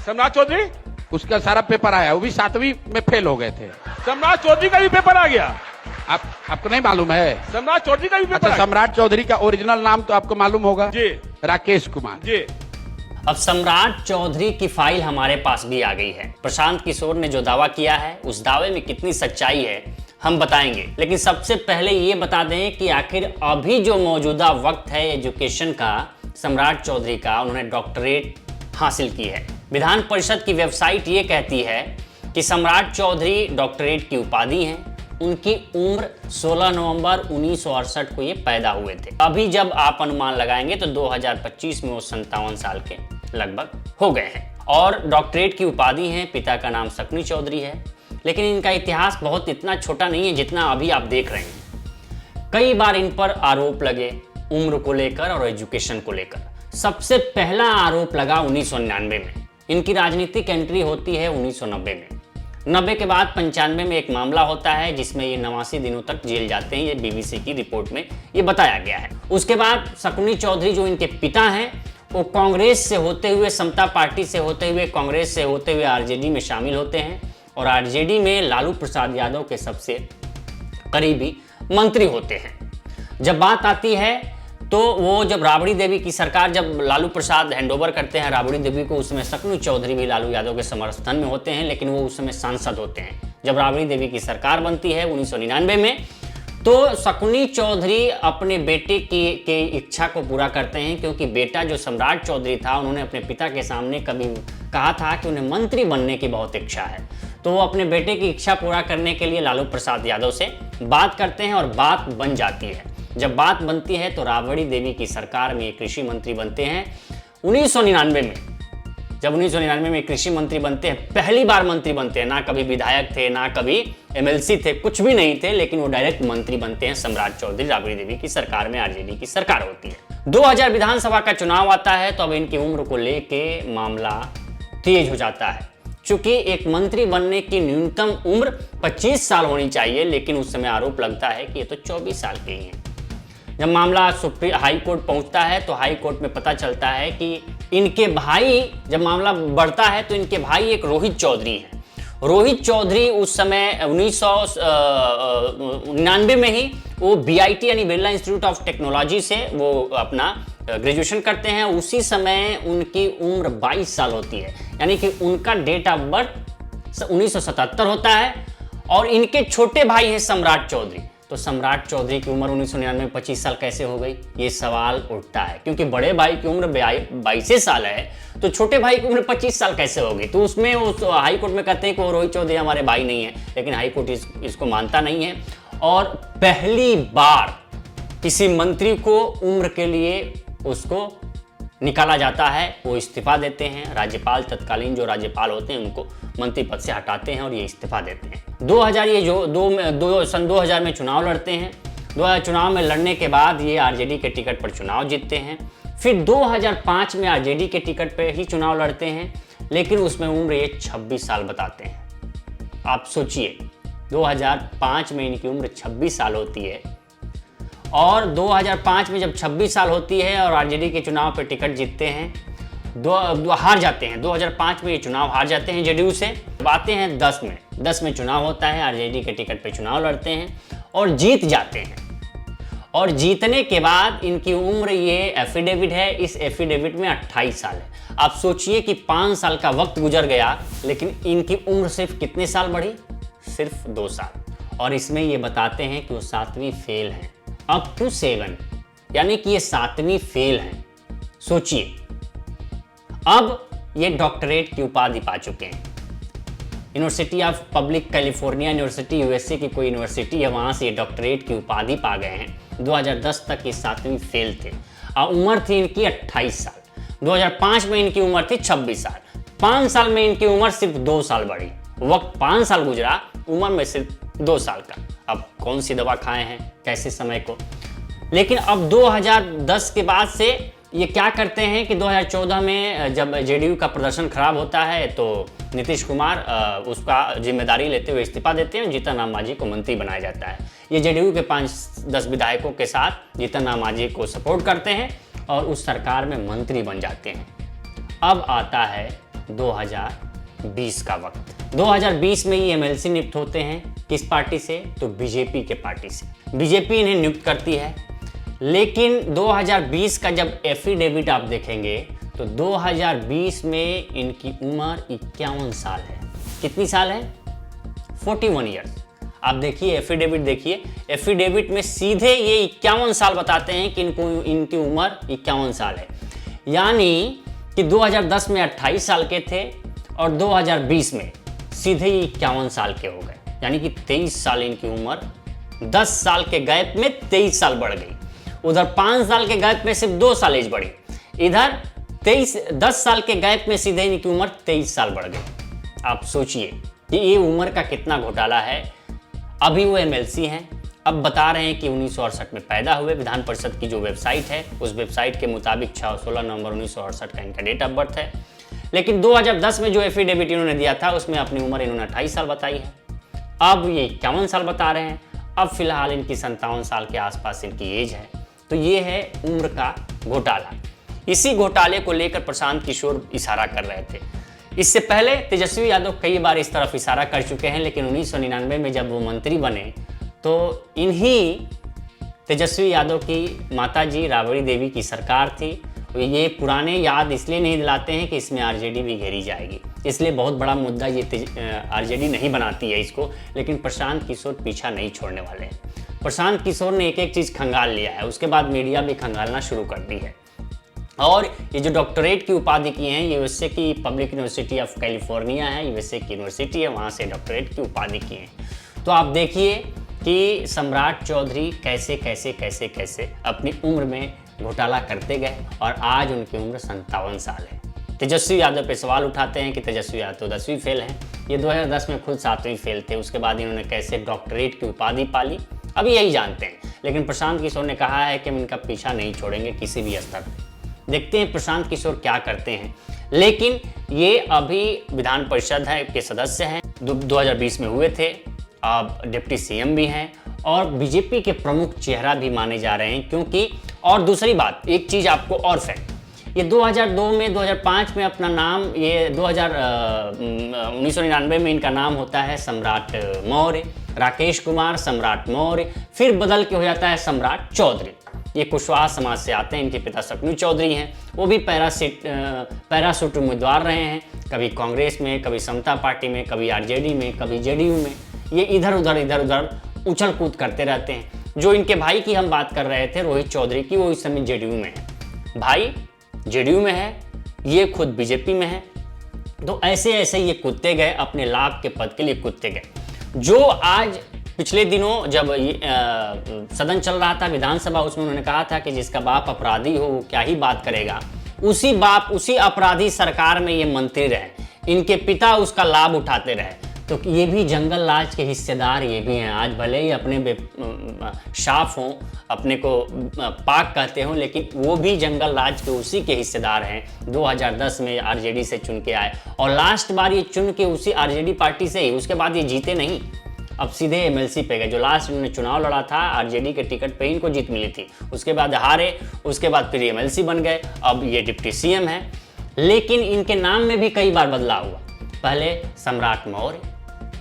सम्राट चौधरी, उसका सारा पेपर आया, वो भी 7वीं में फेल हो गए थे। सम्राट चौधरी का भी पेपर आ गया। आपको नहीं मालूम है? सम्राट चौधरी का भी पेपर अच्छा, सम्राट चौधरी का ओरिजिनल नाम तो आपको मालूम होगा जी, राकेश कुमार जी। अब सम्राट चौधरी की फाइल हमारे पास भी आ गई है। प्रशांत किशोर ने जो दावा किया है उस दावे में कितनी सच्चाई है हम बताएंगे, लेकिन सबसे पहले ये बता दें कि आखिर अभी जो मौजूदा वक्त है एजुकेशन का, सम्राट चौधरी का, उन्होंने डॉक्टरेट हासिल की है। विधान परिषद की वेबसाइट ये कहती है कि सम्राट चौधरी डॉक्टरेट की उपाधि हैं। उनकी उम्र 16 नवंबर 1968 को ये पैदा हुए थे। अभी जब आप अनुमान लगाएंगे तो 2025 में वो 57 साल के लगभग हो गए हैं और डॉक्टरेट की उपाधि है। पिता का नाम सकनी चौधरी है, लेकिन इनका इतिहास बहुत इतना छोटा नहीं है जितना अभी आप देख रहे हैं। कई बार इन पर आरोप लगे उम्र को लेकर और एजुकेशन को लेकर। सबसे पहला आरोप लगा 1999 में। इनकी राजनीतिक एंट्री होती है 1990 में। 90 के बाद 95 में एक मामला होता है जिसमें ये 89 दिनों तक जेल जाते हैं। ये बीबीसी की रिपोर्ट में ये बताया गया है। उसके बाद शकुनी चौधरी जो इनके पिता हैं वो कांग्रेस से होते हुए, समता पार्टी से होते हुए, कांग्रेस से होते हुए आरजेडी में शामिल होते हैं और आरजेडी में लालू प्रसाद यादव के सबसे करीबी मंत्री होते हैं। जब बात आती है तो वो जब राबड़ी देवी की सरकार, जब लालू प्रसाद हैंडओवर करते हैं राबड़ी देवी को, उस समय शकुनी चौधरी भी लालू यादव के समर्थन में होते हैं, लेकिन वो उस समय सांसद होते हैं। जब राबड़ी देवी की सरकार बनती है 1999 में, तो शकुनी चौधरी अपने बेटे की इच्छा को पूरा करते हैं, क्योंकि बेटा जो सम्राट चौधरी था, उन्होंने अपने पिता के सामने कभी कहा था कि उन्हें मंत्री बनने की बहुत इच्छा है। तो वो अपने बेटे की इच्छा पूरा करने के लिए लालू प्रसाद यादव से बात करते हैं और बात बन जाती है। जब बात बनती है तो राबड़ी देवी की सरकार में कृषि मंत्री बनते हैं 1999 में। जब 1999 में कृषि मंत्री बनते हैं, पहली बार मंत्री बनते हैं, ना कभी विधायक थे, ना कभी एमएलसी थे, कुछ भी नहीं थे, लेकिन वो डायरेक्ट मंत्री बनते हैं सम्राट चौधरी। राबड़ी देवी की सरकार में आरजेडी की सरकार होती है। 2000 विधानसभा का चुनाव आता है तो अब इनकी उम्र को लेके मामला तेज हो जाता है। चूंकि एक मंत्री बनने की न्यूनतम उम्र 25 साल होनी चाहिए, लेकिन उस समय आरोप लगता है कि ये तो 24 साल के ही हैं। जब मामला हाई कोर्ट पहुंचता है तो हाई कोर्ट में पता चलता है कि इनके भाई, जब मामला बढ़ता है तो इनके भाई एक रोहित चौधरी हैं। रोहित चौधरी उस समय 1999 में ही वो BIT यानी बिरला इंस्टीट्यूट ऑफ टेक्नोलॉजी से वो अपना ग्रेजुएशन करते हैं। उसी समय उनकी उम्र 22 साल होती है, यानी कि उनका डेट ऑफ बर्थ 1977 होता है और इनके छोटे भाई हैं सम्राट चौधरी। तो सम्राट चौधरी की उम्र 1999 में 25 साल कैसे हो गई, ये सवाल उठता है, क्योंकि बड़े भाई की उम्र 22 साल है तो छोटे भाई की उम्र 25 साल कैसे होगी। तो उसमें उस हाई कोर्ट में कहते हैं कि वो रोहित चौधरी हमारे भाई नहीं है, लेकिन हाई कोर्ट इसको मानता नहीं है। और पहली बार किसी मंत्री को उम्र के लिए उसको निकाला जाता है, वो इस्तीफा देते हैं। राज्यपाल, तत्कालीन जो राज्यपाल होते हैं, उनको मंत्री पद से हटाते हैं और ये इस्तीफा देते हैं। 2000 ये जो सन 2000 में चुनाव लड़ते हैं। 2000 चुनाव में लड़ने के बाद ये आरजेडी के टिकट पर चुनाव जीतते हैं। फिर 2005 में आरजेडी के टिकट पर ही चुनाव लड़ते हैं, लेकिन उसमें उम्र ये 26 साल बताते हैं। आप सोचिए, 2005 में इनकी उम्र 26 साल होती है और 2005 में जब 26 साल होती है और आरजेडी के चुनाव पे टिकट जीतते हैं, हार जाते हैं। 2005 में ये चुनाव हार जाते हैं जेडीयू से। आते हैं 10 में चुनाव होता है, आरजेडी के टिकट पे चुनाव लड़ते हैं और जीत जाते हैं। और जीतने के बाद इनकी उम्र, ये एफिडेविट है, इस एफिडेविट में 28 साल है। आप सोचिए कि 5 साल का वक्त गुजर गया, लेकिन इनकी उम्र सिर्फ कितने साल बढ़ी, सिर्फ 2 साल। और इसमें ये बताते हैं कि वो 7वीं फेल हैं, अप टू 7, यानी कि ये 7वीं फेल हैं। सोचिए, अब ये डॉक्टरेट की उपाधि पा चुके हैं। University of public California university, USA की कोई यूनिवर्सिटी है, वहाँ से ये डॉक्टरेट की उपाधि पा गए हैं। 2010 तक ये 7वीं फेल थे और उम्र थी इनकी 28 साल। 2005 में इनकी उम्र थी 26 साल। 5 साल में इनकी उम्र सिर्फ 2 साल बढ़ी। वक्त 5 साल गुजरा, उम्र में सिर्फ 2 साल का। अब कौन सी दवा खाए हैं, कैसे समय को। लेकिन अब 2010 के बाद से ये क्या करते हैं कि 2014 में जब जेडीयू का प्रदर्शन खराब होता है तो नीतीश कुमार उसका जिम्मेदारी लेते हुए इस्तीफा देते हैं। जीतन राम मांझी को मंत्री बनाया जाता है। ये जेडीयू के 5-10 विधायकों के साथ जीतन राम मांझी को सपोर्ट करते हैं और उस सरकार में मंत्री बन जाते हैं। अब आता है 2020 का वक्त। 2020 में ये एमएलसी नियुक्त होते हैं किस पार्टी से? तो बीजेपी के पार्टी से। बीजेपी इन्हें नियुक्त करती है, लेकिन 2020 का जब एफिडेविट आप देखेंगे तो 2020 में इनकी उम्र 51 साल है। कितनी साल है? 41 ईयर्स। आप देखिए एफिडेविट, देखिए एफिडेविट में सीधे ये 51 साल बताते हैं कि इनकी उम्र 51 साल है। यानी कि 2010 में 28 साल के थे और 2020 में सीधे ही 51 साल के हो गए, यानी कि 23 साल इनकी उम्र, 10 साल के गैप में 23 साल बढ़ गई। उधर 5 साल के गैप में सिर्फ 2 साल एज बढ़ी, इधर 10 साल के गैप में सीधे इनकी उम्र 23 साल बढ़ गई। आप सोचिए कि ये उम्र का कितना घोटाला है। अभी वो एमएलसी हैं, अब बता रहे हैं कि 1968 में पैदा हुए। विधान परिषद की जो वेबसाइट है उस वेबसाइट के मुताबिक 16 नवंबर 1968 का इनका डेट ऑफ बर्थ है, लेकिन 2010 में जो एफिडेविट इन्होंने दिया था उसमें अपनी उम्र इन्होंने 28 साल बताई है। अब ये 51 साल बता रहे हैं। अब फिलहाल इनकी 57 साल के आसपास इनकी एज है। तो ये है उम्र का घोटाला। इसी घोटाले को लेकर प्रशांत किशोर इशारा कर रहे थे। इससे पहले तेजस्वी यादव कई बार इस तरफ इशारा कर चुके हैं, लेकिन 1999 में जब वो मंत्री बने तो इन्हीं तेजस्वी यादव की माताजी राबड़ी देवी की सरकार थी। ये पुराने याद इसलिए नहीं दिलाते हैं कि इसमें आरजेडी भी घेरी जाएगी, इसलिए बहुत बड़ा मुद्दा ये आरजेडी नहीं बनाती है इसको, लेकिन प्रशांत किशोर पीछा नहीं छोड़ने वाले हैं। प्रशांत किशोर ने एक एक चीज़ खंगाल लिया है, उसके बाद मीडिया भी खंगालना शुरू कर दी है। और ये जो डॉक्टरेट की उपाधि की हैं, यूएसए की पब्लिक यूनिवर्सिटी ऑफ कैलिफोर्निया है, यूएसए की यूनिवर्सिटी है, वहाँ से डॉक्टरेट की उपाधि की हैं। तो आप देखिए कि सम्राट चौधरी कैसे कैसे कैसे कैसे अपनी उम्र में घोटाला करते गए और आज उनकी उम्र 57 साल है। तेजस्वी यादव पे सवाल उठाते हैं कि तेजस्वी यादव 10वीं फेल हैं, ये 2010 में खुद 7वीं फेल थे। उसके बाद इन्होंने कैसे डॉक्टरेट की उपाधि पाली, अभी यही जानते हैं। लेकिन प्रशांत किशोर ने कहा है कि हम इनका पीछा नहीं छोड़ेंगे किसी भी स्तर पर। देखते हैं प्रशांत किशोर क्या करते हैं। लेकिन ये अभी विधान परिषद है के सदस्य हैं, 2020 में हुए थे, अब डिप्टी सीएम भी हैं और बीजेपी के प्रमुख चेहरा भी माने जा रहे हैं। क्योंकि और दूसरी बात, एक चीज़ आपको और फैक्ट, ये 2002 में 2005 में अपना नाम, ये 1999 में इनका नाम होता है सम्राट मौर्य, राकेश कुमार सम्राट मौर्य, फिर बदल के हो जाता है सम्राट चौधरी। ये कुशवाहा समाज से आते हैं, इनके पिता शकुनी चौधरी हैं, वो भी पैरासूट उम्मीदवार रहे हैं, कभी कांग्रेस में, कभी समता पार्टी में, कभी आरजेडी में, कभी जेडीयू में। ये इधर उधर उछल कूद करते रहते हैं। जो इनके भाई की हम बात कर रहे थे, रोहित चौधरी की, वो इस समय जेडीयू में है। भाई जेडीयू में है, ये खुद बीजेपी में है। तो ऐसे ऐसे ये कूदते गए, अपने लाभ के पद के लिए कूदते गए। जो आज पिछले दिनों जब सदन चल रहा था विधानसभा, उसमें उन्होंने कहा था कि जिसका बाप अपराधी हो वो क्या ही बात करेगा। उसी अपराधी सरकार में ये मंत्री रहे, इनके पिता उसका लाभ उठाते रहे। तो ये भी जंगल राज के हिस्सेदार ये भी हैं। आज भले ही अपने शाफ हों, अपने को पाक कहते हों, लेकिन वो भी जंगल राज के उसी के हिस्सेदार हैं। 2010 में आरजेडी से चुन के आए और लास्ट बार ये चुन के उसी आरजेडी पार्टी से ही, उसके बाद ये जीते नहीं, अब सीधे एमएलसी पे गए। जो लास्ट इन्होंने चुनाव लड़ा था आरजेडी के टिकट पे इनको जीत मिली थी, उसके बाद हारे, उसके बाद फिर एमएलसी बन गए, अब ये डिप्टी सीएम है। लेकिन इनके नाम में भी कई बार बदलाव हुआ, पहले सम्राट मौर्य,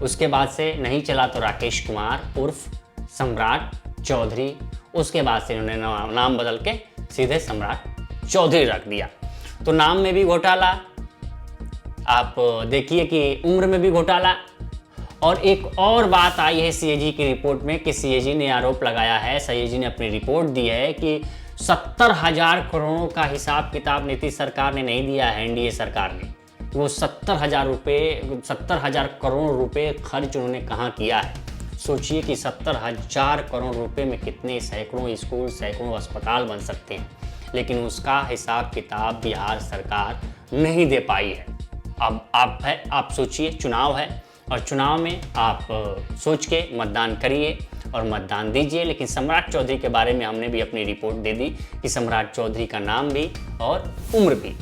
उसके बाद से नहीं चला तो राकेश कुमार उर्फ सम्राट चौधरी, उसके बाद से इन्होंने नाम बदल के सीधे सम्राट चौधरी रख दिया। तो नाम में भी घोटाला, आप देखिए कि उम्र में भी घोटाला। और एक और बात आई है सीएजी की रिपोर्ट में कि सीएजी ने आरोप लगाया है, सीएजी ने अपनी रिपोर्ट दी है कि 70,000 करोड़ का हिसाब किताब नीतीश सरकार ने नहीं दिया है, एनडीए सरकार ने। वो 70,000 करोड़ रुपए खर्च उन्होंने कहाँ किया है। सोचिए कि 70,000 करोड़ रुपए में कितने सैकड़ों स्कूल, सैकड़ों अस्पताल बन सकते हैं, लेकिन उसका हिसाब किताब बिहार सरकार नहीं दे पाई है। अब आप सोचिए, चुनाव है और चुनाव में आप सोच के मतदान करिए और मतदान दीजिए। लेकिन सम्राट चौधरी के बारे में हमने भी अपनी रिपोर्ट दे दी कि सम्राट चौधरी का नाम भी और उम्र भी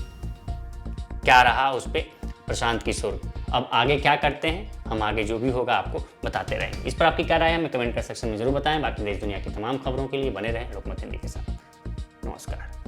क्या रहा उस पर प्रशांत किशोर। अब आगे क्या करते हैं, हम आगे जो भी होगा आपको बताते रहेंगे। इस पर आपकी क्या राय है हमें कमेंट कर सेक्शन में जरूर बताएं। बाकी देश दुनिया की तमाम खबरों के लिए बने रहें लोकमत हिंदी के साथ। नमस्कार।